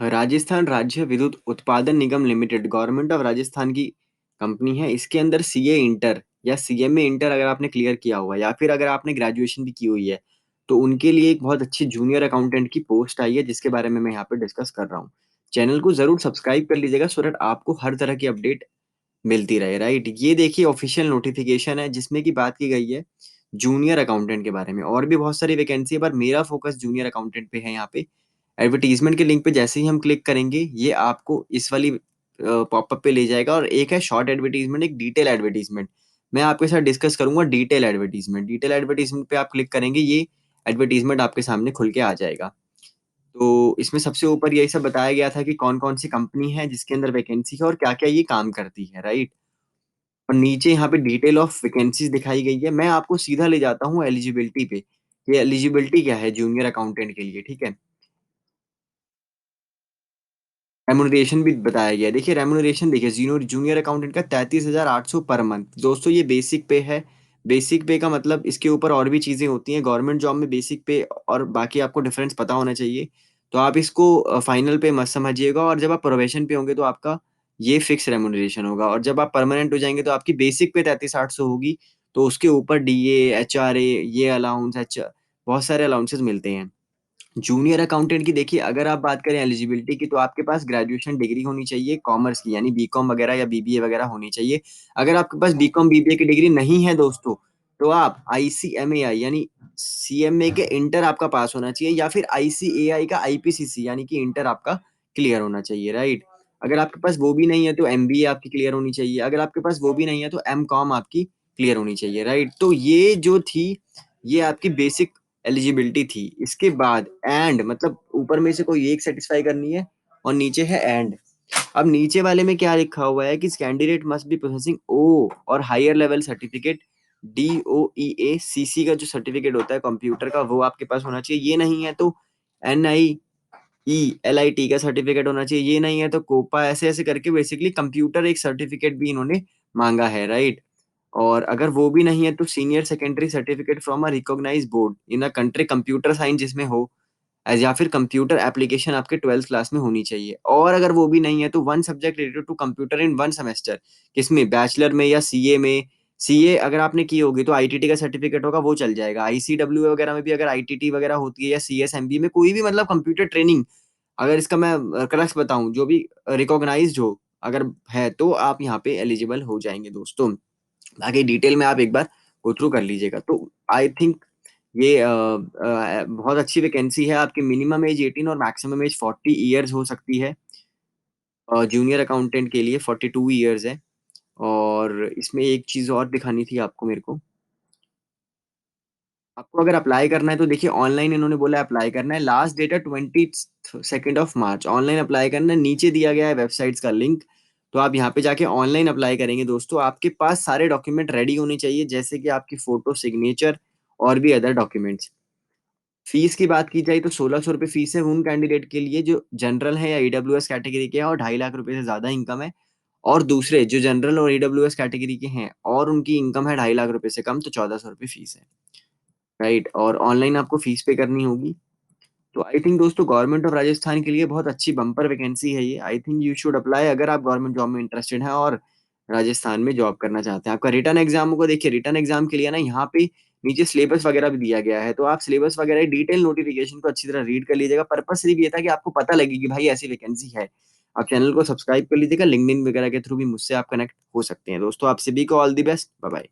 राजस्थान राज्य विद्युत उत्पादन निगम लिमिटेड गवर्नमेंट ऑफ राजस्थान की कंपनी है। इसके अंदर सीए इंटर या सीएमए इंटर अगर आपने क्लियर किया हुआ है या फिर अगर आपने ग्रेजुएशन भी की हुई है तो उनके लिए एक बहुत अच्छी जूनियर अकाउंटेंट की पोस्ट आई है जिसके बारे में मैं यहाँ पे डिस्कस कर रहा हूँ। चैनल को जरूर सब्सक्राइब कर लीजिएगा सो दैट आपको हर तरह की अपडेट मिलती रहे। राइट, ये देखिए ऑफिशियल नोटिफिकेशन है जिसमें की बात की गई है जूनियर अकाउंटेंट के बारे में। और भी बहुत सारी वैकेंसी है पर मेरा फोकस जूनियर अकाउंटेंट पे है यहाँ पे। एडवर्टीजमेंट के लिंक पे जैसे ही हम क्लिक करेंगे ये आपको इस वाली पॉपअप पे ले जाएगा और एक है शॉर्ट एडवर्टीजमेंट, एक डिटेल एडवर्टीजमेंट। मैं आपके साथ डिस्कस करूंगा डिटेल एडवर्टीजमेंट। डिटेल एडवर्टीजमेंट पे आप क्लिक करेंगे ये एडवर्टीजमेंट आपके सामने खुल के आ जाएगा। तो इसमें सबसे ऊपर यही सब बताया गया था कि कौन कौन सी कंपनी है जिसके अंदर वैकेंसी है और क्या क्या ये काम करती है। राइट, और नीचे यहाँ पे डिटेल ऑफ वैकेंसीज दिखाई गई है। मैं आपको सीधा ले जाता हूँ एलिजिबिलिटी पे। ये एलिजिबिलिटी क्या है जूनियर अकाउंटेंट के लिए, ठीक है। रेमुनरेशन भी बताया गया है। देखिए रेमुनरेशन देखिए जूनियर जूनियर अकाउंटेंट का 33,800 पर मंथ। दोस्तों ये बेसिक पे है। बेसिक पे का मतलब इसके ऊपर और भी चीजें होती हैं। गवर्नमेंट जॉब में बेसिक पे और बाकी आपको डिफरेंस पता होना चाहिए। तो आप इसको फाइनल पे मत समझिएगा और जब आप प्रोबेशन पे होंगे तो आपका ये फिक्स रेमुनरेशन होगा और जब आप परमानेंट हो जाएंगे तो आपकी बेसिक पे 33,800 होगी। तो उसके ऊपर डीए, एचआरए, ये अलाउंस, एच बहुत सारे अलाउंसेस मिलते हैं। जूनियर अकाउंटेंट की देखिए अगर आप बात करें एलिजिबिलिटी की तो आपके पास ग्रेजुएशन डिग्री होनी चाहिए कॉमर्स की, यानी बीकॉम वगैरह या बीबीए वगैरह होनी चाहिए। अगर आपके पास बीकॉम बीबीए की डिग्री नहीं है दोस्तों तो आप आईसीएमएआई यानी सीएमए के इंटर आपका पास होना चाहिए या फिर आईसीएआई का आईपीसीसी यानी कि इंटर आपका क्लियर होना चाहिए। राइट, अगर आपके पास वो भी नहीं है तो एमबीए आपकी क्लियर होनी चाहिए। अगर आपके पास वो भी नहीं है तो एमकॉम आपकी क्लियर होनी चाहिए। राइट, तो ये जो थी ये आपकी बेसिक एलिजिबिलिटी थी। इसके बाद एंड मतलब ऊपर में से कोई एक सेटिस्फाई करनी है और नीचे है एंड। अब नीचे वाले में क्या लिखा हुआ है कि कैंडिडेट मस्ट बी प्रोसेसिंग ओ और हायर लेवल सर्टिफिकेट DOEACC का जो सर्टिफिकेट होता है कंप्यूटर का वो आपके पास होना चाहिए। ये नहीं है तो NIELIT का सर्टिफिकेट होना चाहिए। ये नहीं है तो कोपा, ऐसे ऐसे करके बेसिकली कंप्यूटर एक सर्टिफिकेट भी इन्होंने मांगा है। राइट, और अगर वो भी नहीं है तो senior secondary certificate from a recognize board in a country computer science जिसमें हो एज, या फिर कंप्यूटर एप्लीकेशन आपके 12th क्लास में होनी चाहिए। और अगर वो भी नहीं है तो one subject related to computer in one semester, किसमें, बैचलर में या सीए में। सीए अगर आपने की होगी तो आईटीटी का सर्टिफिकेट होगा वो चल जाएगा। आईसीडब्ल्यू वगैरह में भी अगर आईटीटी वगैरह होती है या सीएसएमबी में कोई भी मतलब कंप्यूटर ट्रेनिंग, अगर इसका मैं क्रक्स बताऊं जो भी रिकॉग्नाइज्ड हो अगर है तो आप यहाँ पे एलिजिबल हो जाएंगे दोस्तों। बाकी डिटेल में आप एक बार गो थ्रू कर लीजिएगा। तो आई थिंक ये बहुत अच्छी वैकेंसी है। आपकी मिनिमम एज 18 और मैक्सिमम एज 40 ईयर्स हो सकती है। जूनियर अकाउंटेंट के लिए 42 ईयर्स है। और इसमें एक चीज और दिखानी थी आपको मेरे को। आपको अगर अप्लाई करना है तो देखिए ऑनलाइन इन्होंने बोला अप्लाई करना है। लास्ट डेट है 22 मार्च। ऑनलाइन अप्लाई करना है। नीचे दिया गया है वेबसाइट्स का लिंक। तो आप यहाँ पे जाके ऑनलाइन अप्लाई करेंगे दोस्तों। आपके पास सारे डॉक्यूमेंट रेडी होने चाहिए जैसे कि आपकी फोटो, सिग्नेचर और भी अदर डॉक्यूमेंट्स। फीस की बात की जाए तो 1600 रुपये फीस है उन कैंडिडेट के लिए जो जनरल है या ईडब्ल्यूएस कैटेगरी के हैं और 2.5 लाख रुपए से ज्यादा इनकम है। और दूसरे जो जनरल और ईडब्ल्यूएस कैटेगरी के हैं और उनकी इनकम है 2.5 लाख रुपए से कम तो 1400 रुपये फीस है। राइट, और ऑनलाइन आपको फीस पे करनी होगी। तो आई थिंक दोस्तों गवर्नमेंट ऑफ राजस्थान के लिए बहुत अच्छी बम्पर वैकेंसी है ये। I think you should apply अगर आप गवर्नमेंट जॉब में इंटरेस्टेड हैं और राजस्थान में जॉब करना चाहते हैं। आपका रिटर्न एग्जाम होगा। देखिए रिटर्न एग्जाम के लिए ना यहाँ पे नीचे सिलेबस वगैरह भी दिया गया है तो आप सिलेबस वगैरह डिटेल नोटिफिकेशन को अच्छी तरह रीड कर लीजिएगा। पर्पस सिर्फ ये था कि आपको पता लगे कि भाई ऐसी वैकेंसी है। आप चैनल को सब्सक्राइब कर लीजिएगा। लिंक्डइन वगैरह के थ्रू भी मुझसे आप कनेक्ट हो सकते हैं दोस्तों। आप सभी को all the best, bye bye.